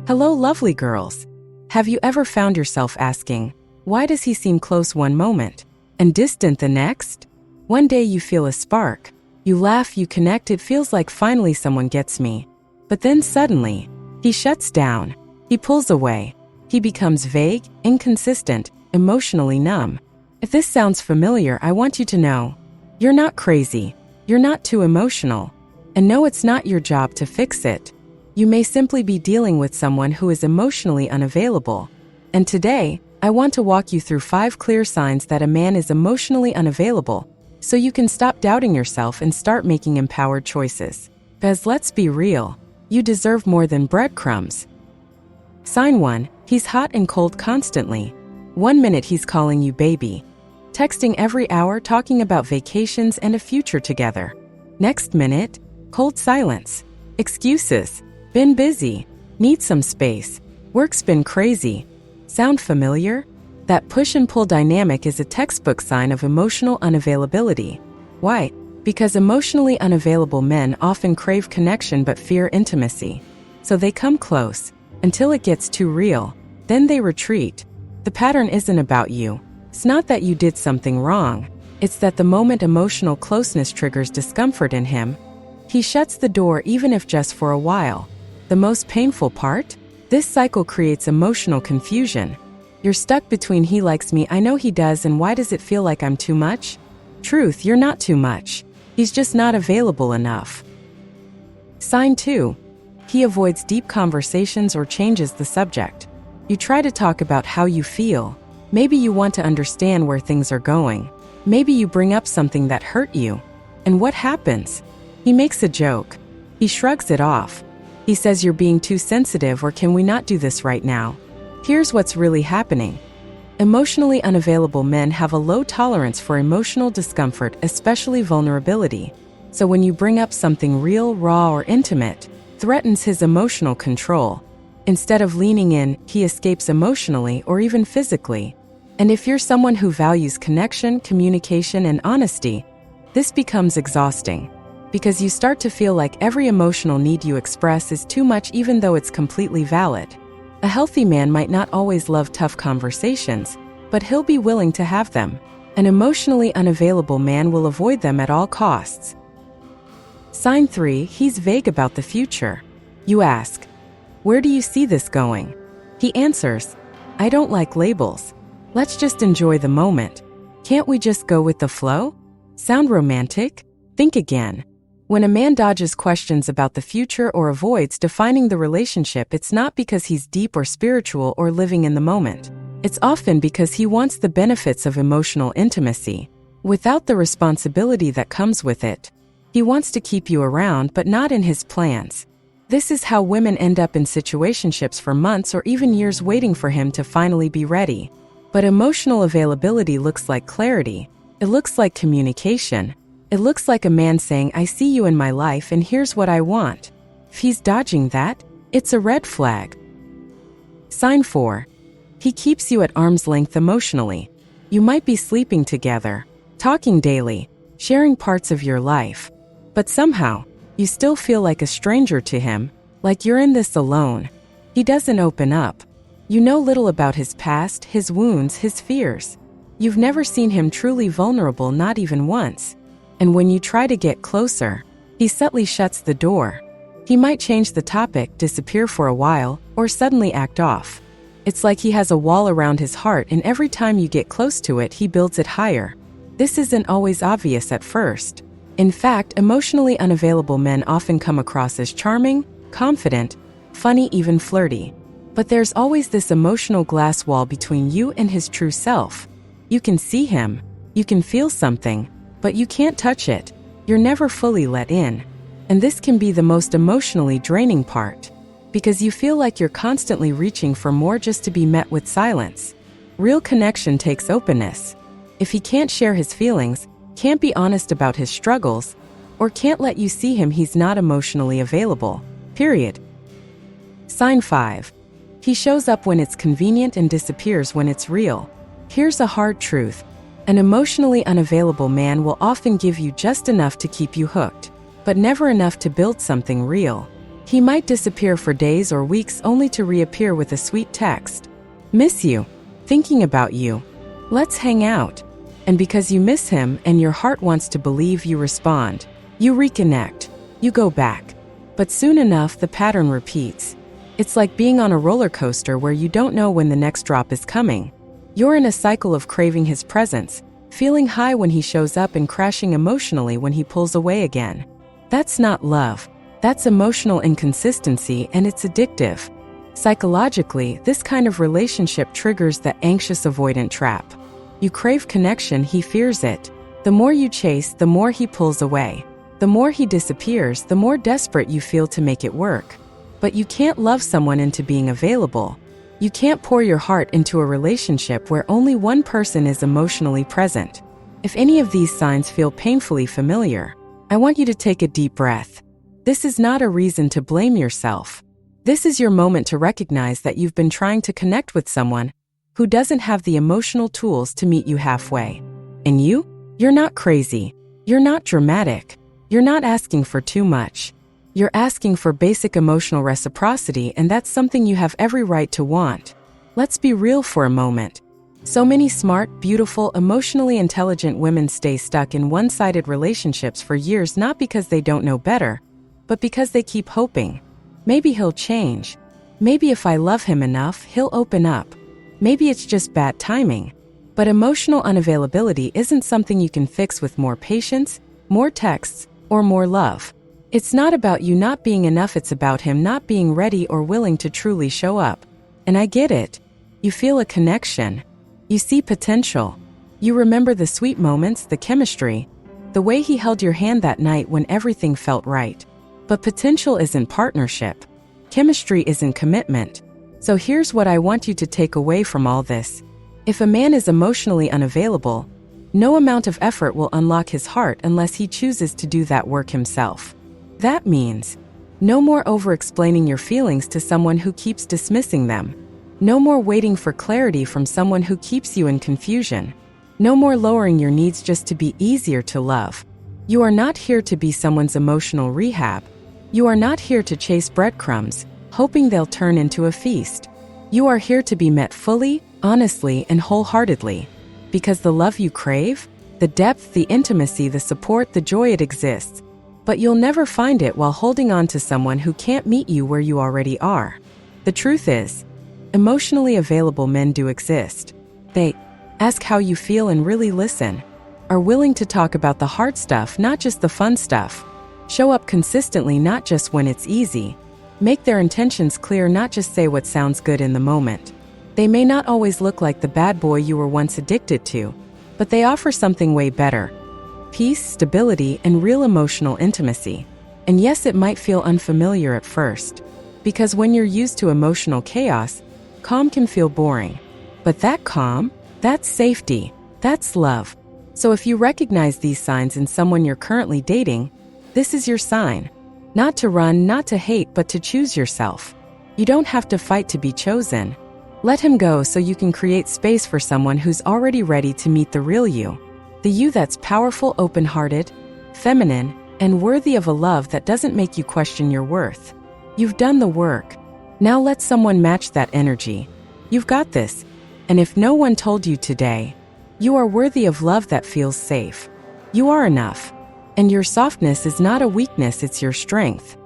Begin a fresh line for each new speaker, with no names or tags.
Hello, lovely girls. Have you ever found yourself asking, why does he seem close one moment and distant the next? One day you feel a spark. You laugh, you connect, it feels like finally someone gets me. But then suddenly, he shuts down. He pulls away. He becomes vague, inconsistent, emotionally numb. If this sounds familiar, I want you to know, you're not crazy. You're not too emotional. And no, it's not your job to fix it. You may simply be dealing with someone who is emotionally unavailable. And today, I want to walk you through 5 clear signs that a man is emotionally unavailable, so you can stop doubting yourself and start making empowered choices. Because let's be real, you deserve more than breadcrumbs. Sign 1, he's hot and cold constantly. One minute he's calling you baby, texting every hour, talking about vacations and a future together. Next minute, cold silence, excuses. Been busy, need some space, work's been crazy. Sound familiar? That push and pull dynamic is a textbook sign of emotional unavailability. Why? Because emotionally unavailable men often crave connection but fear intimacy. So they come close, until it gets too real, then they retreat. The pattern isn't about you. It's not that you did something wrong. It's that the moment emotional closeness triggers discomfort in him, he shuts the door even if just for a while. The most painful part? This cycle creates emotional confusion. You're stuck between he likes me, I know he does, and why does it feel like I'm too much? Truth, you're not too much. He's just not available enough. Sign 2. He avoids deep conversations or changes the subject. You try to talk about how you feel. Maybe you want to understand where things are going. Maybe you bring up something that hurt you. And what happens? He makes a joke. He shrugs it off. He says you're being too sensitive, or can we not do this right now? Here's what's really happening. Emotionally unavailable men have a low tolerance for emotional discomfort, especially vulnerability. So when you bring up something real, raw, or intimate, threatens his emotional control. Instead of leaning in, he escapes emotionally or even physically. And if you're someone who values connection, communication, and honesty, this becomes exhausting. Because you start to feel like every emotional need you express is too much, even though it's completely valid. A healthy man might not always love tough conversations, but he'll be willing to have them. An emotionally unavailable man will avoid them at all costs. Sign 3, he's vague about the future. You ask, where do you see this going? He answers, I don't like labels. Let's just enjoy the moment. Can't we just go with the flow? Sound romantic? Think again. When a man dodges questions about the future or avoids defining the relationship, it's not because he's deep or spiritual or living in the moment. It's often because he wants the benefits of emotional intimacy, without the responsibility that comes with it. He wants to keep you around, but not in his plans. This is how women end up in situationships for months or even years, waiting for him to finally be ready. But emotional availability looks like clarity. It looks like communication. It looks like a man saying, I see you in my life and here's what I want. If he's dodging that, it's a red flag. Sign 4. He keeps you at arm's length emotionally. You might be sleeping together, talking daily, sharing parts of your life. But somehow, you still feel like a stranger to him, like you're in this alone. He doesn't open up. You know little about his past, his wounds, his fears. You've never seen him truly vulnerable, not even once. And when you try to get closer, he subtly shuts the door. He might change the topic, disappear for a while, or suddenly act off. It's like he has a wall around his heart, and every time you get close to it, he builds it higher. This isn't always obvious at first. In fact, emotionally unavailable men often come across as charming, confident, funny, even flirty. But there's always this emotional glass wall between you and his true self. You can see him, you can feel something, but you can't touch it. You're never fully let in. And this can be the most emotionally draining part, because you feel like you're constantly reaching for more just to be met with silence. Real connection takes openness. If he can't share his feelings, can't be honest about his struggles, or can't let you see him, he's not emotionally available. Period. Sign 5. He shows up when it's convenient and disappears when it's real. Here's a hard truth. An emotionally unavailable man will often give you just enough to keep you hooked, but never enough to build something real. He might disappear for days or weeks only to reappear with a sweet text. Miss you. Thinking about you. Let's hang out. And because you miss him and your heart wants to believe, you respond. You reconnect. You go back. But soon enough, the pattern repeats. It's like being on a roller coaster where you don't know when the next drop is coming. You're in a cycle of craving his presence, feeling high when he shows up and crashing emotionally when he pulls away again. That's not love. That's emotional inconsistency, and it's addictive. Psychologically, this kind of relationship triggers the anxious avoidant trap. You crave connection, he fears it. The more you chase, the more he pulls away. The more he disappears, the more desperate you feel to make it work. But you can't love someone into being available. You can't pour your heart into a relationship where only one person is emotionally present. If any of these signs feel painfully familiar, I want you to take a deep breath. This is not a reason to blame yourself. This is your moment to recognize that you've been trying to connect with someone who doesn't have the emotional tools to meet you halfway. And you're not crazy. You're not dramatic. You're not asking for too much. You're asking for basic emotional reciprocity, and that's something you have every right to want. Let's be real for a moment. So many smart, beautiful, emotionally intelligent women stay stuck in one-sided relationships for years, not because they don't know better, but because they keep hoping. Maybe he'll change. Maybe if I love him enough, he'll open up. Maybe it's just bad timing. But emotional unavailability isn't something you can fix with more patience, more texts, or more love. It's not about you not being enough, it's about him not being ready or willing to truly show up. And I get it. You feel a connection. You see potential. You remember the sweet moments, the chemistry, the way he held your hand that night when everything felt right. But potential isn't partnership. Chemistry isn't commitment. So here's what I want you to take away from all this. If a man is emotionally unavailable, no amount of effort will unlock his heart unless he chooses to do that work himself. That means no more over-explaining your feelings to someone who keeps dismissing them. No more waiting for clarity from someone who keeps you in confusion. No more lowering your needs just to be easier to love. You are not here to be someone's emotional rehab. You are not here to chase breadcrumbs, hoping they'll turn into a feast. You are here to be met fully, honestly, and wholeheartedly. Because the love you crave, the depth, the intimacy, the support, the joy, it exists. But you'll never find it while holding on to someone who can't meet you where you already are. The truth is, emotionally available men do exist. They ask how you feel and really listen. Are willing to talk about the hard stuff, not just the fun stuff. Show up consistently, not just when it's easy. Make their intentions clear, not just say what sounds good in the moment. They may not always look like the bad boy you were once addicted to, but they offer something way better. Peace, stability, and real emotional intimacy. And yes, it might feel unfamiliar at first, because when you're used to emotional chaos, calm can feel boring. But that calm, that's safety, that's love. So if you recognize these signs in someone you're currently dating, this is your sign. Not to run, not to hate, but to choose yourself. You don't have to fight to be chosen. Let him go so you can create space for someone who's already ready to meet the real you. The you that's powerful, open-hearted, feminine, and worthy of a love that doesn't make you question your worth. You've done the work. Now let someone match that energy. You've got this. And if no one told you today, you are worthy of love that feels safe. You are enough. And your softness is not a weakness, it's your strength.